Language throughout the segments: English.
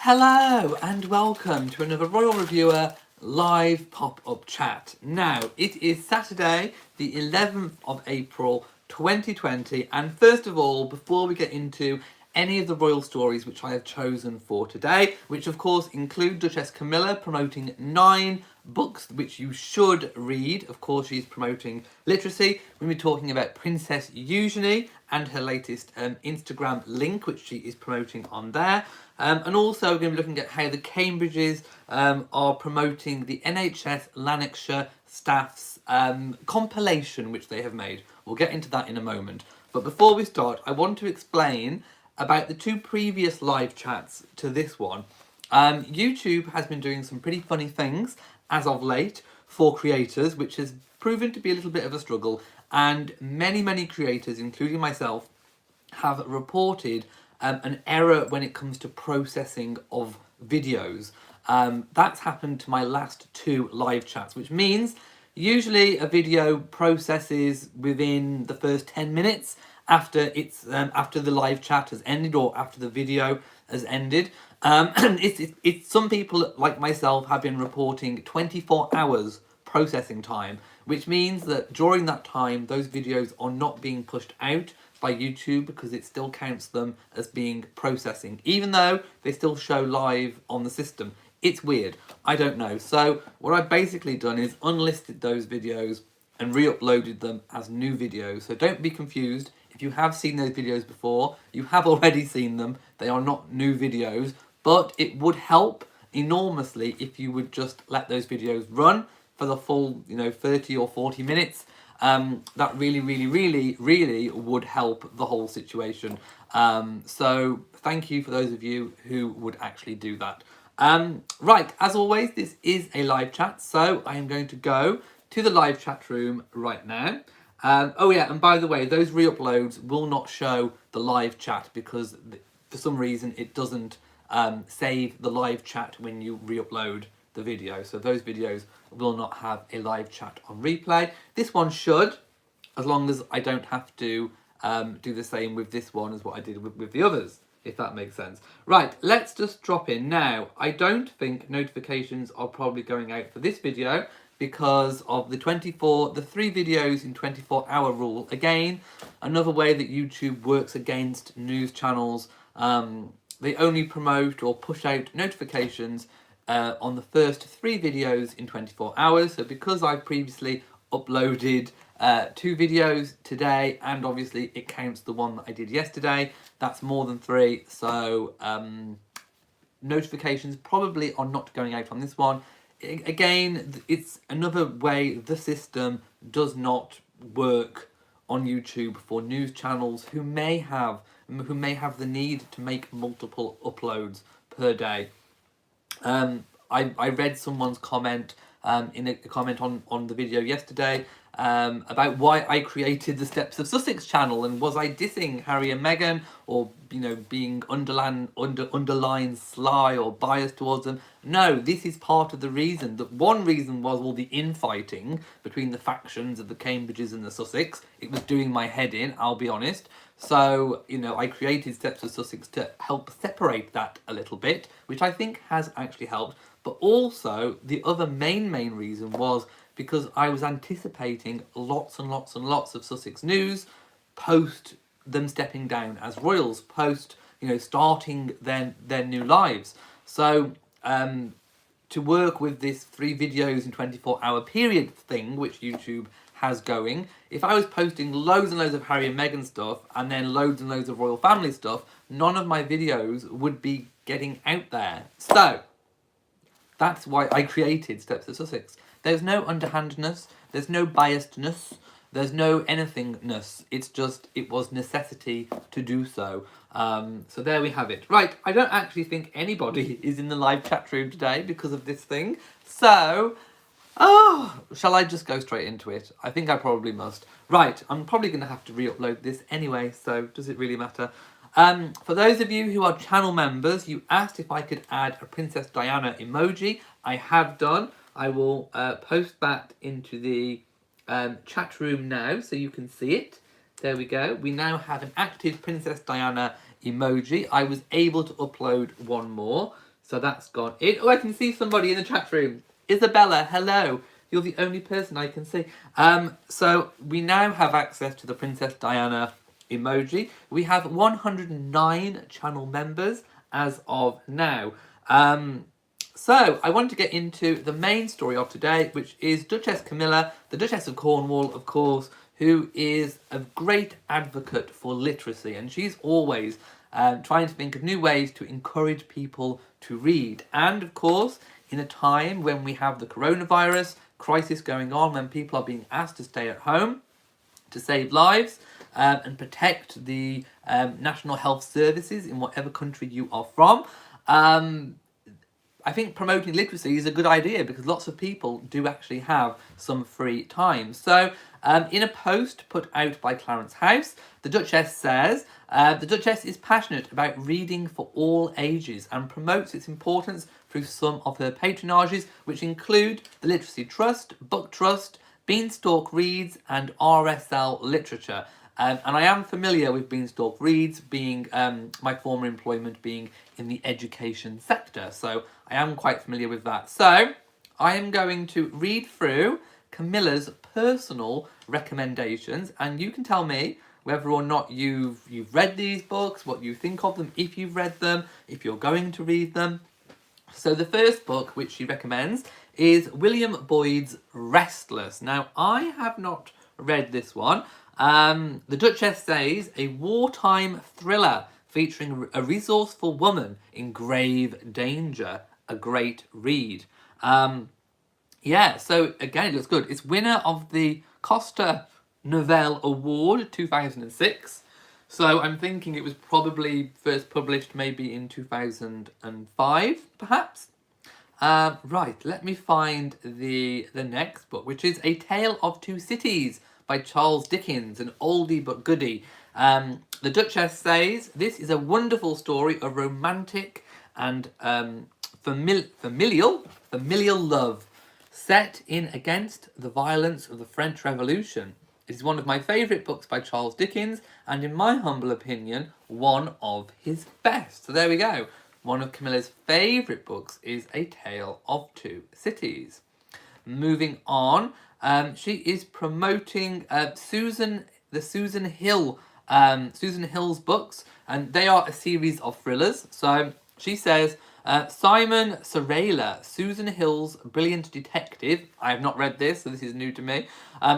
Hello and welcome to another Royal Reviewer live pop-up chat. Now, it is Saturday, the 11th of April 2020, and first of all, before we get into any of the royal stories which I have chosen for today, which of course include Duchess Camilla promoting 9 books which you should read. Of course, she's promoting literacy. We're going to be talking about Princess Eugenie and her latest Instagram link, which she is promoting on there. And also we're going to be looking at how the Cambridges are promoting the NHS Lanarkshire staff's compilation which they have made. We'll get into that in a moment. But before we start, I want to explain about the 2 previous live chats to this one. YouTube has been doing some pretty funny things as of late for creators, which has proven to be a little bit of a struggle, and many creators, including myself, have reported an error when it comes to processing of videos. That's happened to my last 2 live chats, which means usually a video processes within the first 10 minutes after after the live chat has ended or after the video has ended. It's some people like myself have been reporting 24 hours processing time, which means that during that time those videos are not being pushed out by YouTube because it still counts them as being processing, even though they still show live on the system. It's weird. I don't know. So what I've basically done is unlisted those videos and re-uploaded them as new videos. So don't be confused. If you have seen those videos before, you have already seen them. They are not new videos, but it would help enormously if you would just let those videos run for the full, 30 or 40 minutes. That really would help the whole situation. So thank you for those of you who would actually do that. Right, as always, this is a live chat, so I am going to go to the live chat room right now. Oh yeah, and by the way, those re-uploads will not show the live chat because for some reason it doesn't save the live chat when you re-upload the video. So those videos will not have a live chat on replay. This one should, as long as I don't have to do the same with this one as what I did with the others, if that makes sense. Right, let's just drop in. Now, I don't think notifications are probably going out for this video because of the 3 videos in 24-hour rule. Again, another way that YouTube works against news channels. They only promote or push out notifications on the first 3 videos in 24 hours. So because I previously uploaded 2 videos today, and obviously it counts the one that I did yesterday, that's more than 3. So notifications probably are not going out on this one. Again, it's another way the system does not work on YouTube for news channels who may have the need to make multiple uploads per day. I read someone's comment in a comment on the video yesterday about why I created the Steps of Sussex channel, and was I dissing Harry and Meghan, or being underlined sly or biased towards them. No, this is part of the reason. One reason was all the infighting between the factions of the Cambridges and the Sussex. It was doing my head in, I'll be honest. So, I created Steps of Sussex to help separate that a little bit, which I think has actually helped. But also, the other main reason was because I was anticipating lots and lots of Sussex news post them stepping down as royals, post, starting their new lives. So, to work with this 3 videos in 24-hour period thing, which YouTube has going, if I was posting loads and loads of Harry and Meghan stuff and then loads and loads of royal family stuff, none of my videos would be getting out there. So that's why I created Steps of Sussex. There's no underhandness, there's no biasedness, there's no anythingness. It's just, it was necessity to do so. So there we have it. Right, I don't actually think anybody is in the live chat room today because of this thing. So, shall I just go straight into it? I think I probably must. Right, I'm probably going to have to re-upload this anyway, so does it really matter? For those of you who are channel members, you asked if I could add a Princess Diana emoji. I have done. I will post that into the chat room now so you can see it. There we go. We now have an active Princess Diana emoji. I was able to upload one more. So that's gone in. Oh, I can see somebody in the chat room. Isabella, hello. You're the only person I can see. So we now have access to the Princess Diana emoji. We have 109 channel members as of now. So I want to get into the main story of today, which is Duchess Camilla, the Duchess of Cornwall, of course, who is a great advocate for literacy, and she's always trying to think of new ways to encourage people to read. And of course, in a time when we have the coronavirus crisis going on, when people are being asked to stay at home to save lives and protect the national health services in whatever country you are from, I think promoting literacy is a good idea because lots of people do actually have some free time. So in a post put out by Clarence House, the Duchess says, the Duchess is passionate about reading for all ages and promotes its importance through some of her patronages, which include the Literacy Trust, Book Trust, Beanstalk Reads and RSL Literature. And I am familiar with Beanstalk Reads, being my former employment being in the education sector. So I am quite familiar with that. So I am going to read through Camilla's personal recommendations, and you can tell me whether or not you've read these books, what you think of them, if you've read them, if you're going to read them. So the first book which she recommends is William Boyd's Restless. Now, I have not read this one. The Duchess says a wartime thriller featuring a resourceful woman in grave danger. A great read. Yeah, so again, it looks good. It's winner of the Costa Novelle Award 2006. So I'm thinking it was probably first published maybe in 2005, perhaps. Right, let me find the next book, which is A Tale of Two Cities by Charles Dickens, an oldie but goodie. The Duchess says, this is a wonderful story of romantic and familial love, set in against the violence of the French Revolution. It is one of my favourite books by Charles Dickens, and in my humble opinion, one of his best. So there we go. One of Camilla's favourite books is A Tale of Two Cities. Moving on, she is promoting Susan Hill's books, and they are a series of thrillers. So she says, Simon Sorella, Susan Hill's brilliant detective, I have not read this, so this is new to me,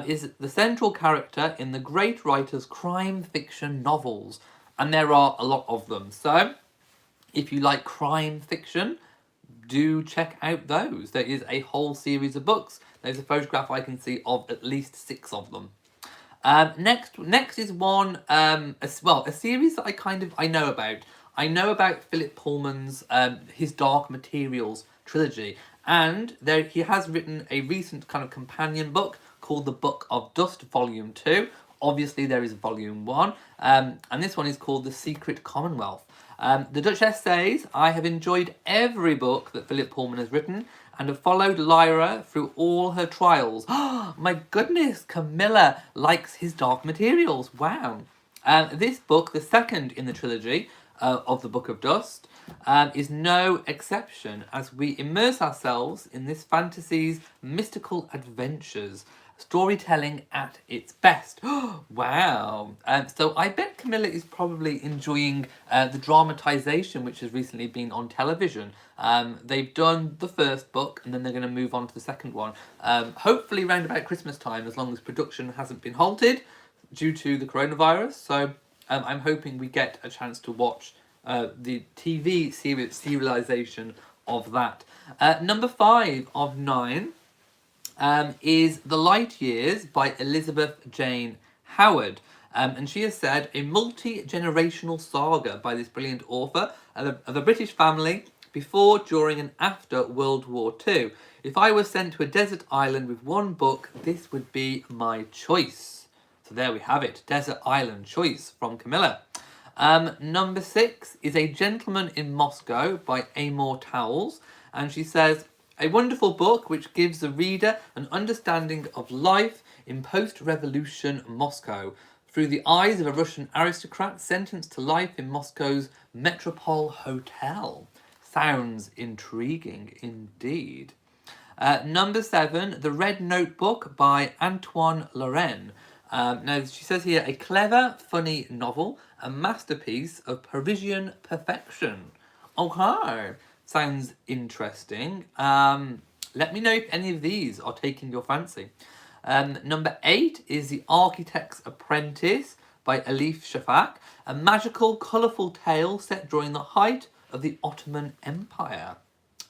is the central character in the great writer's crime fiction novels, and there are a lot of them. So if you like crime fiction, do check out those. There is a whole series of books. There's a photograph I can see of at least 6 of them. Next is one, a series that I know about. I know about Philip Pullman's his Dark Materials trilogy, and he has written a recent kind of companion book called The Book of Dust Volume 2. Obviously there is Volume 1, and this one is called The Secret Commonwealth. The Duchess says, I have enjoyed every book that Philip Pullman has written and have followed Lyra through all her trials. Oh, my goodness, Camilla likes his Dark Materials. Wow. This book, the second in the trilogy of the Book of Dust, is no exception as we immerse ourselves in this fantasy's mystical adventures. Storytelling at its best. Wow. So I bet Camilla is probably enjoying the dramatisation which has recently been on television. They've done the first book and then they're going to move on to the second one. Hopefully around about Christmas time, as long as production hasn't been halted due to the coronavirus. So I'm hoping we get a chance to watch the TV serialisation of that. Number 5 of 9 is The Light Years by Elizabeth Jane Howard. And she has said, a multi-generational saga by this brilliant author of a British family before, during and after World War II. If I was sent to a desert island with one book, this would be my choice. So there we have it, Desert Island choice from Camilla. Number 6 is A Gentleman in Moscow by Amor Towles. And she says, a wonderful book which gives the reader an understanding of life in post-revolution Moscow through the eyes of a Russian aristocrat sentenced to life in Moscow's Metropole Hotel. Sounds intriguing indeed. Number 7, The Red Notebook by Antoine Lorraine. Now, she says here, a clever, funny novel, a masterpiece of Parisian perfection. Okay, sounds interesting. Let me know if any of these are taking your fancy. Number 8 is The Architect's Apprentice by Elif Shafak, a magical, colourful tale set during the height of the Ottoman Empire.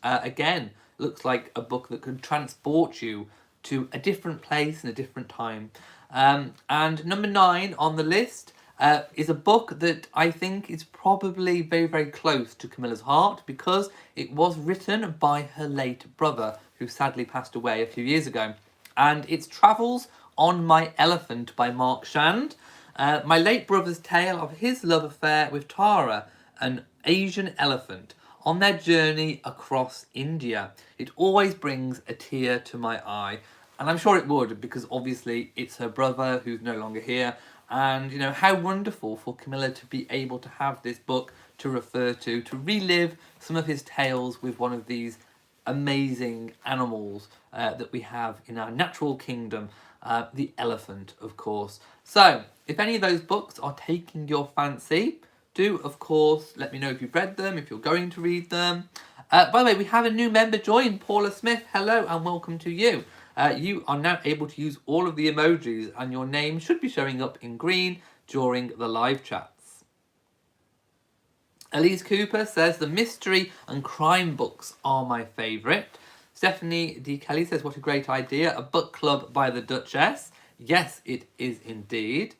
Again, looks like a book that could transport you to a different place and a different time. And number 9 on the list is a book that I think is probably very, very close to Camilla's heart because it was written by her late brother, who sadly passed away a few years ago. And it's Travels on My Elephant by Mark Shand. My late brother's tale of his love affair with Tara, an Asian elephant, on their journey across India. It always brings a tear to my eye. And I'm sure it would, because obviously it's her brother who's no longer here. And, you know, how wonderful for Camilla to be able to have this book to refer to relive some of his tales with one of these amazing animals that we have in our natural kingdom, the elephant, of course. So, if any of those books are taking your fancy, do, of course, let me know if you've read them, if you're going to read them. By the way, we have a new member join, Paula Smith. Hello and welcome to you. You are now able to use all of the emojis and your name should be showing up in green during the live chats. Elise Cooper says the mystery and crime books are my favourite. Stephanie D. Kelly says, what a great idea, a book club by the Duchess. Yes, it is indeed.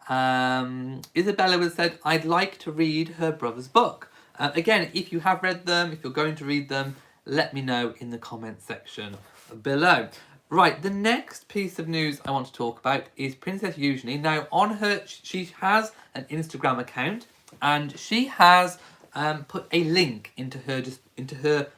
Isabella has said, I'd like to read her brother's book. Again, if you have read them, if you're going to read them, let me know in the comment section below. Right, the next piece of news I want to talk about is Princess Eugenie. Now, on her, she has an Instagram account, and she has put a link into her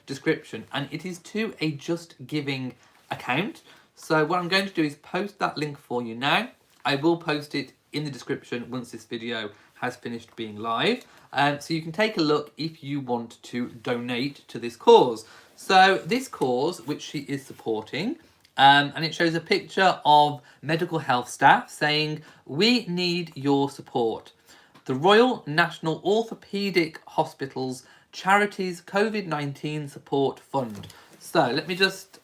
description, and it is to a Just Giving account. So what I'm going to do is post that link for you now. I will post it in the description once this video has finished being live. So you can take a look if you want to donate to this cause. So this cause, which she is supporting, and it shows a picture of medical health staff saying, we need your support. The Royal National Orthopaedic Hospital's Charities COVID-19 Support Fund. So let me just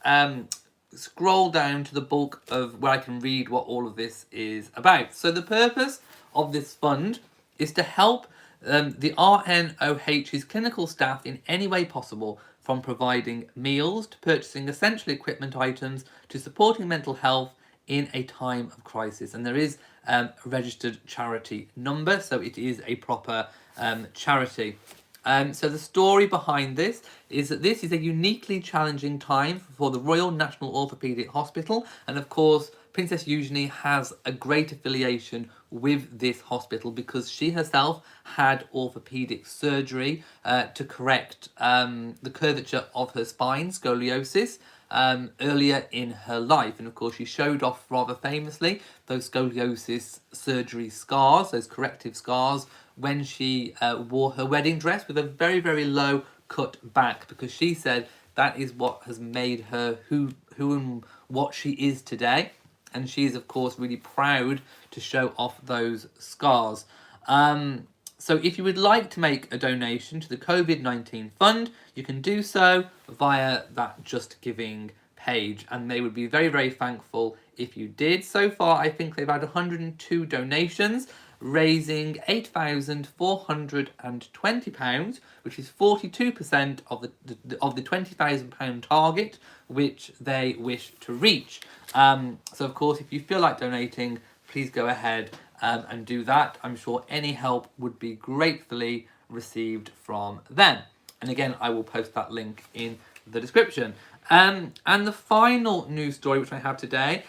scroll down to the bulk of where I can read what all of this is about. So the purpose of this fund is to help the RNOH's clinical staff in any way possible, from providing meals to purchasing essential equipment items to supporting mental health in a time of crisis. And there is a registered charity number, so it is a proper charity. So the story behind this is that this is a uniquely challenging time for the Royal National Orthopaedic Hospital, and of course Princess Eugenie has a great affiliation with this hospital because she herself had orthopaedic surgery to correct the curvature of her spine, scoliosis, earlier in her life. And of course she showed off rather famously those scoliosis surgery scars, those corrective scars, when she wore her wedding dress with a very, very low cut back, because she said that is what has made her who and what she is today. And she is, of course, really proud to show off those scars. So if you would like to make a donation to the COVID-19 fund, you can do so via that Just Giving page, and they would be very, very thankful if you did. So far, I think they've had 102 donations, raising £8,420, which is 42% of the £20,000 target which they wish to reach. So of course, if you feel like donating, please go ahead and do that. I'm sure any help would be gratefully received from them. And again, I will post that link in the description. And the final news story which I have today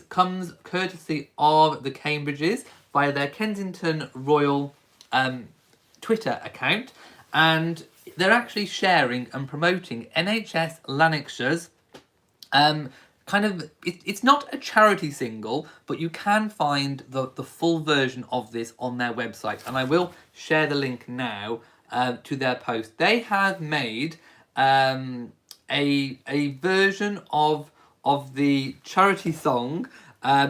comes courtesy of the Cambridges via their Kensington Royal Twitter account, and they're actually sharing and promoting NHS Lanarkshire's it's not a charity single, but you can find the full version of this on their website, and I will share the link now to their post. They have made a version of the charity song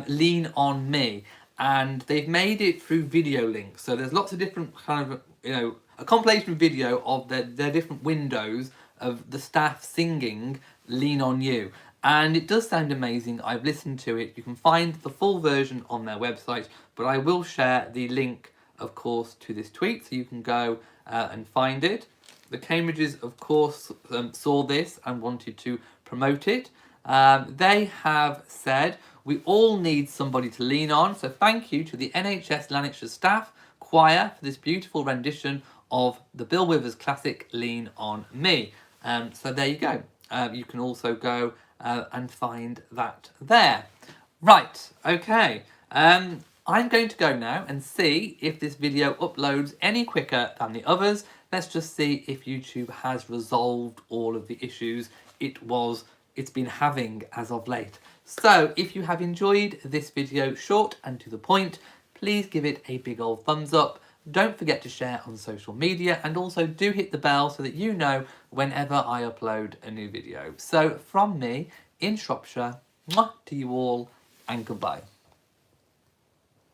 "Lean on Me," and they've made it through video links. So there's lots of different kind of a compilation video of their different windows of the staff singing "Lean on You." And it does sound amazing. I've listened to it. You can find the full version on their website, but I will share the link, of course, to this tweet so you can go and find it. The Cambridges, of course, saw this and wanted to promote it. They have said, "We all need somebody to lean on." So thank you to the NHS Lanarkshire staff choir for this beautiful rendition of the Bill Withers classic "Lean on Me." So there you go. You can also go and find that there. Right, okay. I'm going to go now and see if this video uploads any quicker than the others. Let's just see if YouTube has resolved all of the issues it's been having as of late. So if you have enjoyed this video, short and to the point, please give it a big old thumbs up. Don't forget to share on social media, and also do hit the bell so that you know whenever I upload a new video. So from me in Shropshire, mwah to you all, and goodbye.